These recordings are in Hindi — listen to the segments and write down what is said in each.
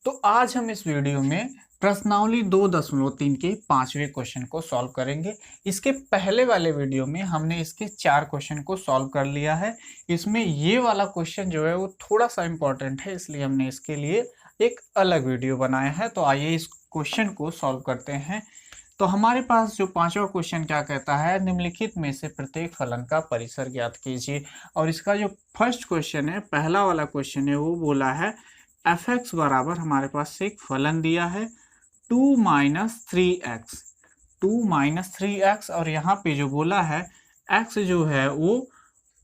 तो आज हम इस वीडियो में प्रश्नावली 2.3 के 5वें क्वेश्चन को सॉल्व करेंगे। इसके पहले वाले वीडियो में हमने इसके 4 क्वेश्चन को सॉल्व कर लिया है। इसमें ये वाला क्वेश्चन जो है वो थोड़ा सा इम्पोर्टेंट है, इसलिए हमने इसके लिए एक अलग वीडियो बनाया है। तो आइए इस क्वेश्चन को सॉल्व करते हैं। तो हमारे पास जो 5वां क्वेश्चन क्या कहता है, निम्नलिखित में से प्रत्येक फलन का परिसर ज्ञात कीजिए। और इसका जो फर्स्ट क्वेश्चन है, पहला वाला क्वेश्चन है, वो बोला है एफ एक्स बराबर हमारे पास एक फलन दिया है 2 - 3x, 2 - 3x। और यहाँ पे जो बोला है x जो है वो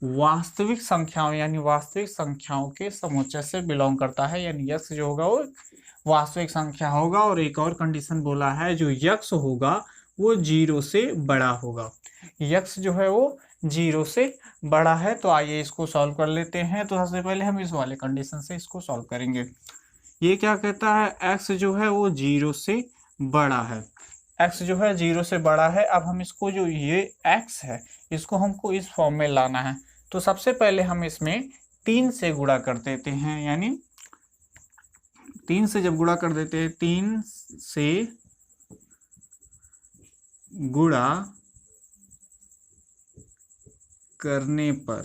वास्तविक संख्याओं यानी वास्तविक संख्याओं के समुच्चय से बिलोंग करता है, यानी x जो होगा वो वास्तविक संख्या होगा। और एक और कंडीशन बोला है जो x होगा वो 0 से बड़ा होगा, x जो है वो 0 से बड़ा है। तो आइए इसको सॉल्व कर लेते हैं। तो सबसे पहले हम इस वाले कंडीशन से इसको सॉल्व करेंगे। ये क्या कहता है, x जो है वो 0 से बड़ा है, x जो है 0 से बड़ा है। अब हम इसको जो ये x है इसको हमको इस फॉर्म में लाना है। तो सबसे पहले हम इसमें 3 से गुणा कर देते हैं, यानी 3 से जब गुणा कर देते हैं, 3 से गुणा करने पर,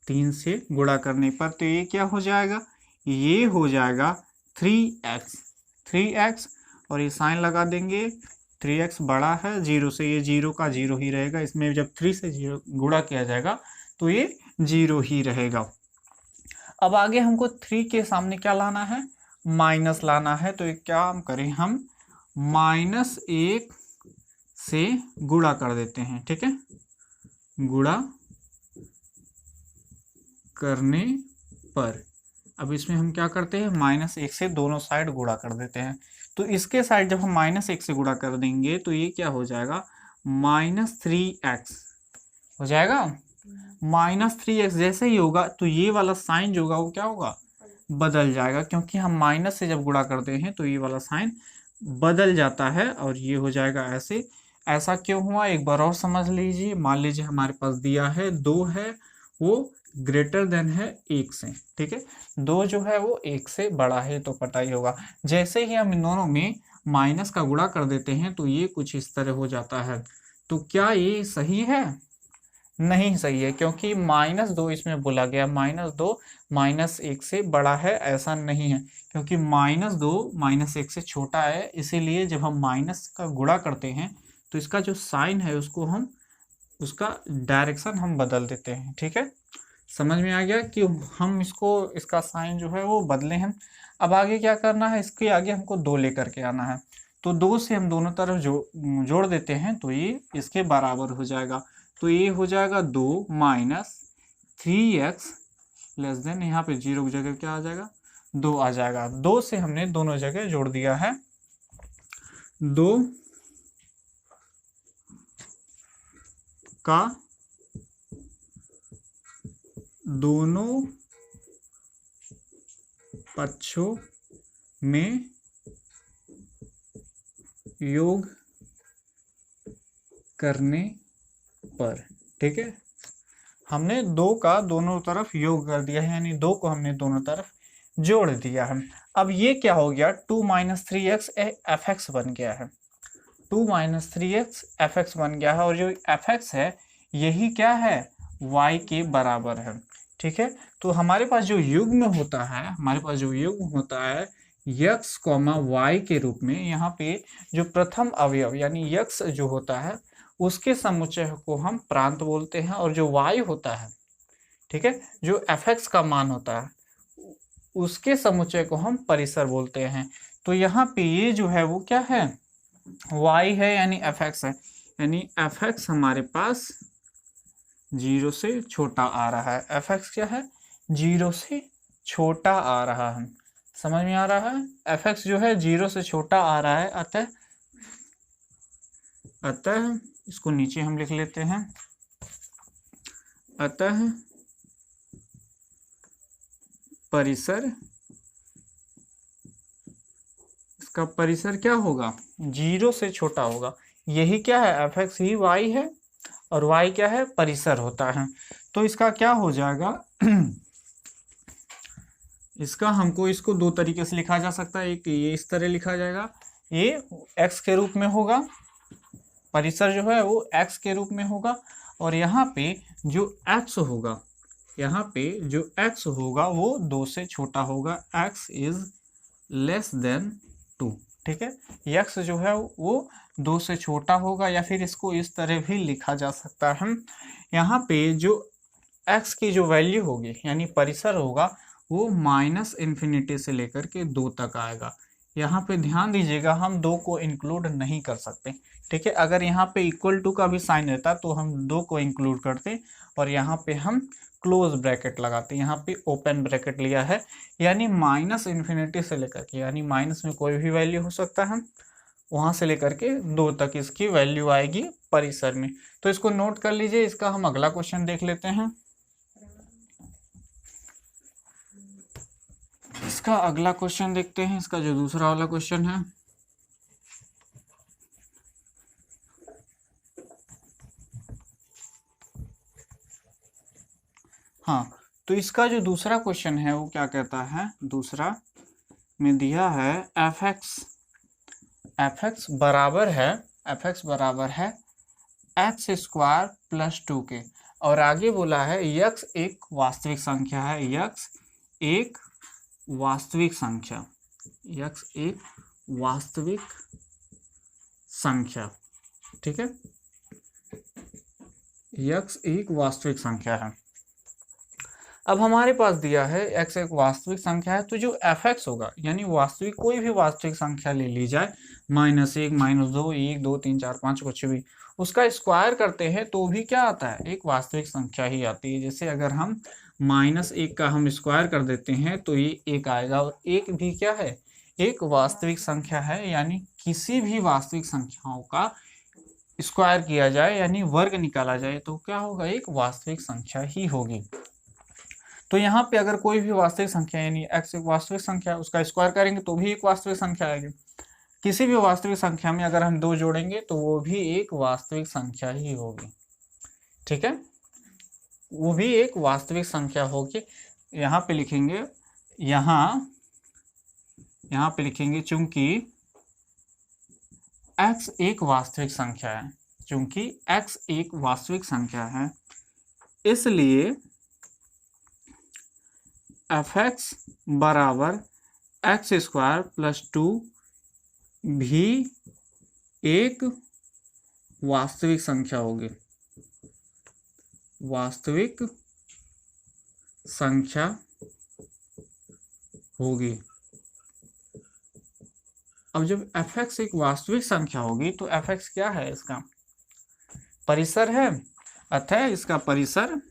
3 से गुणा करने पर तो ये क्या हो जाएगा, ये हो जाएगा 3x। और ये साइन लगा देंगे, 3x बड़ा है 0 से, ये 0 का 0 ही रहेगा। इसमें जब 3 से 0 गुणा किया जाएगा तो ये 0 ही रहेगा। अब आगे हमको 3 के सामने क्या लाना है, माइनस लाना है। तो क्या हम करें, हम -1 से गुणा कर देते हैं, ठीक है। गुणा करने पर अब इसमें हम क्या करते हैं, -1 से दोनों साइड गुणा कर देते हैं। तो इसके साइड जब हम -1 से गुणा कर देंगे तो ये क्या हो जाएगा, -3x हो जाएगा। -3x जैसे ही होगा तो ये वाला साइन जो होगा वो क्या होगा, बदल जाएगा, क्योंकि हम माइनस से जब गुणा करते हैं तो ये वाला साइन बदल जाता है और ये हो जाएगा ऐसे। ऐसा क्यों हुआ, एक बार और समझ लीजिए। मान लीजिए हमारे पास दिया है 2 है, वो ग्रेटर देन है 1 से, ठीक है। 2 जो है वो 1 से बड़ा है, तो पता ही होगा। जैसे ही हम इन दोनों में माइनस का गुणा कर देते हैं तो ये कुछ इस तरह हो जाता है। तो क्या ये सही है, नहीं सही है, क्योंकि -2 इसमें बोला गया, -2 -1 से बड़ा है, ऐसा नहीं है, क्योंकि -2 -1 से छोटा है। इसीलिए जब हम माइनस का गुणा करते हैं तो इसका जो साइन है उसको हम, उसका डायरेक्शन हम बदल देते हैं, ठीक है। समझ में आ गया कि हम इसको, इसका साइन जो है वो बदले हैं। अब आगे क्या करना है, इसके आगे हमको 2 लेकर के आना है। तो 2 से हम दोनों तरफ जोड़ देते हैं तो ये इसके बराबर हो जाएगा। तो ये हो जाएगा 2 - 3x लेस देन, यहाँ पे 0 की जगह क्या आ जाएगा, 2 आ जाएगा। 2 से हमने दोनों जगह जोड़ दिया है। 2 का दोनों पक्षों में योग करने पर, ठीक है। हमने 2 का दोनों तरफ योग कर दिया है, यानी 2 को हमने दोनों तरफ जोड़ दिया है। अब ये क्या हो गया, 2 - 3x एफ एक्स बन गया है, 2 - 3x एफ एक्स बन गया है। और जो एफ एक्स है यही क्या है, y के बराबर है, ठीक है। तो हमारे पास जो युग्म होता है, हमारे पास जो युग्म होता है x, y के रूप में, यहाँ पे जो प्रथम अवयव यानी x जो होता है उसके समुच्चय को हम प्रांत बोलते हैं, और जो y होता है, ठीक है, जो f(x) का मान होता है उसके समुच्चय को हम परिसर बोलते हैं। तो यहाँ पे ये जो है वो क्या है, y है, यानी f(x) है, यानी f(x) हमारे पास 0 से छोटा आ रहा है। f(x) क्या है, 0 से छोटा आ रहा है। समझ में आ रहा है, f(x) जो है 0 से छोटा आ रहा है। अतः इसको नीचे हम लिख लेते हैं, अतः परिसर, इसका परिसर क्या होगा, 0 से छोटा होगा। यही क्या है, f(x) ही y है, और y क्या है, परिसर होता है। तो इसका क्या हो जाएगा इसका हमको इसको दो तरीके से लिखा जा सकता है। एक ये इस तरह लिखा जाएगा, ये x के रूप में होगा, परिसर जो है वो x के रूप में होगा, और यहाँ पे जो x होगा, यहाँ पे जो x होगा वो 2 से छोटा होगा, x इज लेस देन 2। ठीक है, x जो है वो 2 से छोटा होगा, या फिर इसको इस तरह भी लिखा जा सकता है। यहाँ पे जो x की जो वैल्यू होगी यानी परिसर होगा वो -∞ से लेकर के 2 तक आएगा। यहाँ पे ध्यान दीजिएगा, हम 2 को इंक्लूड नहीं कर सकते। ठीक है, अगर यहाँ पे इक्वल टू का भी साइन रहता तो हम 2 को इंक्लूड करते, और यहाँ पे हम क्लोज ब्रैकेट लगाते। यहाँ पे ओपन ब्रैकेट लिया है, यानी -∞ से लेकर के, यानी माइनस में कोई भी वैल्यू हो सकता है, वहाँ से लेकर के 2 तक इसकी वैल्यू आएगी परिसर में। तो इसको नोट कर लीजिए। इसका हम अगला क्वेश्चन देख लेते हैं। इसका अगला क्वेश्चन देखते हैं, इसका जो दूसरा वाला क्वेश्चन है। हाँ, तो इसका जो दूसरा क्वेश्चन है वो क्या कहता है, दूसरा में दिया है fx बराबर है x² + 2 के, और आगे बोला है x एक वास्तविक संख्या है, x एक वास्तविक संख्या। ठीक है, x एक वास्तविक संख्या है। अब हमारे पास दिया है x एक वास्तविक संख्या है, तो जो fx होगा यानी वास्तविक कोई भी वास्तविक संख्या ले ली जाए, -1 -2 1 2 3 4 5 कुछ भी, उसका स्क्वायर करते हैं तो भी क्या आता है, एक वास्तविक संख्या ही आती है। जैसे अगर हम -1 का हम स्क्वायर कर देते हैं तो ये 1 आएगा, और 1 भी क्या है, एक वास्तविक संख्या है। यानी किसी भी वास्तविक संख्याओं का स्क्वायर किया जाए यानी वर्ग निकाला जाए तो क्या होगा, एक वास्तविक संख्या ही होगी। तो यहाँ पे अगर कोई भी वास्तविक संख्या यानी x एक वास्तविक संख्या, उसका स्क्वायर करेंगे तो भी एक वास्तविक संख्या आएगी। किसी भी वास्तविक संख्या में अगर हम 2 जोड़ेंगे तो वो भी एक वास्तविक संख्या ही होगी। ठीक है, वो भी एक वास्तविक संख्या होगी। यहाँ पे लिखेंगे, यहाँ पे लिखेंगे चूंकि x एक वास्तविक संख्या है, चूंकि x एक वास्तविक संख्या है, इसलिए fx बराबर x² + 2 भी एक वास्तविक संख्या होगी, वास्तविक संख्या होगी। अब जब fx एक वास्तविक संख्या होगी तो fx क्या है, इसका परिसर है, अतः इसका परिसर,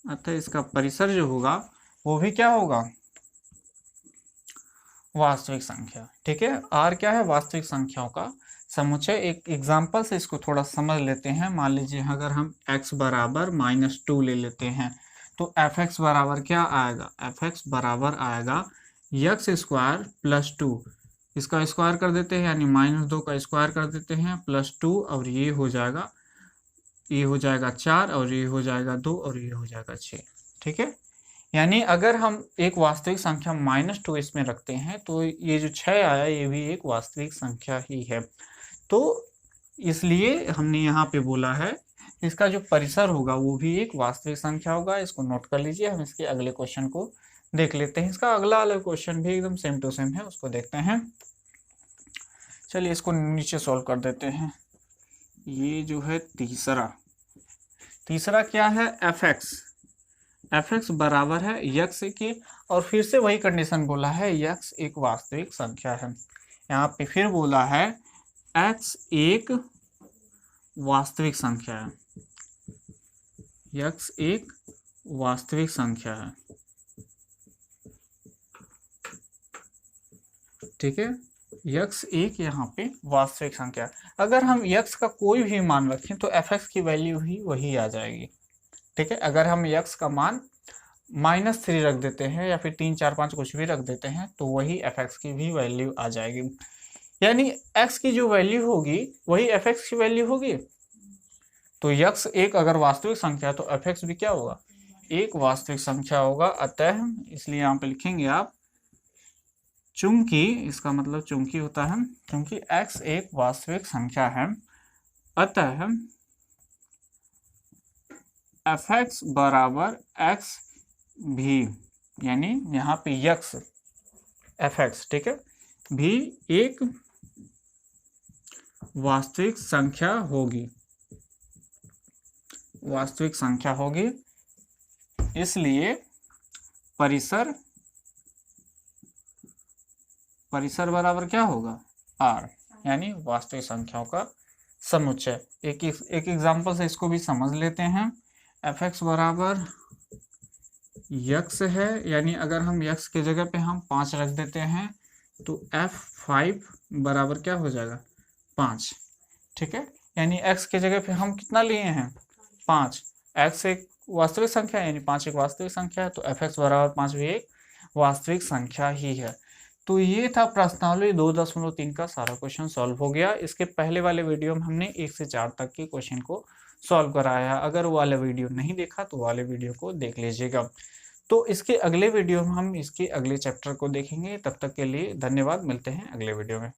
अतः इसका परिसर जो होगा वो भी क्या होगा, वास्तविक संख्या। ठीक है, R क्या है, वास्तविक संख्याओं का समुच्चय। एक एग्जांपल से इसको थोड़ा समझ लेते हैं। मान लीजिए अगर हम x बराबर -2 ले लेते हैं तो fx बराबर क्या आएगा, fx बराबर आएगा x² + 2, इसका स्क्वायर कर देते हैं यानी -2 का स्क्वायर कर देते हैं +2, और ये हो जाएगा 4, और ये हो जाएगा 2, और ये हो जाएगा 6। ठीक है, यानी अगर हम एक वास्तविक संख्या -2 इसमें रखते हैं तो ये जो 6 आया ये भी एक वास्तविक संख्या ही है। तो इसलिए हमने यहाँ पे बोला है इसका जो परिसर होगा वो भी एक वास्तविक संख्या होगा। इसको नोट कर लीजिए। हम इसके अगले क्वेश्चन को देख लेते हैं। इसका अगला वाला क्वेश्चन भी एकदम सेम टू सेम है, उसको देखते हैं। चलिए इसको नीचे सॉल्व कर देते हैं। ये जो है तीसरा क्या है, fx बराबर है x के, और फिर से वही कंडीशन बोला है x एक वास्तविक संख्या है। यहाँ पे फिर बोला है x एक वास्तविक संख्या है, x एक वास्तविक संख्या है। ठीक है, x एक यहाँ पे वास्तविक संख्या। अगर हम x का कोई भी मान रखें तो fx की वैल्यू ही वही आ जाएगी। ठीक है, अगर हम x का मान -3 रख देते हैं या फिर 3 4 5 कुछ भी रख देते हैं तो वही fx की भी वैल्यू आ जाएगी। यानी x की जो वैल्यू होगी वही fx की वैल्यू होगी। तो यक्स एक अगर वास्तविक संख्या है तो एफ एक्स भी क्या होगा, एक वास्तविक संख्या होगा। अतः इसलिए यहाँ पे लिखेंगे आप चूंकि, इसका मतलब चूंकि होता है, क्योंकि x एक वास्तविक संख्या है, अतः एफ एक्स बराबर एक्स भी, यानी यहाँ पे यक्स एफ एक्स, ठीक है, भी एक वास्तविक संख्या होगी, वास्तविक संख्या होगी। इसलिए परिसर बराबर क्या होगा, आर, यानी वास्तविक संख्याओं का समुच्चय। एक एग्जांपल से इसको भी समझ लेते हैं। एफ एक्स बराबर यक्स है, यानी अगर हम यक्स की जगह पे हम 5 रख देते हैं तो F5 बराबर क्या हो जाएगा, 5, ठीक है। यानी x की जगह पे हम कितना लिए हैं, 5। x एक वास्तविक संख्या है, यानी 5 एक वास्तविक संख्या है, तो fx बराबर 5 भी एक वास्तविक संख्या ही है। तो ये था प्रश्नावली 2.3 का सारा क्वेश्चन सॉल्व हो गया। इसके पहले वाले वीडियो में हमने 1 से 4 तक के क्वेश्चन को सॉल्व कराया। अगर वो वाला वीडियो नहीं देखा तो वाले वीडियो को देख लीजिएगा। तो इसके अगले वीडियो में हम इसके अगले चैप्टर को देखेंगे। तब तक के लिए धन्यवाद, मिलते हैं अगले वीडियो में।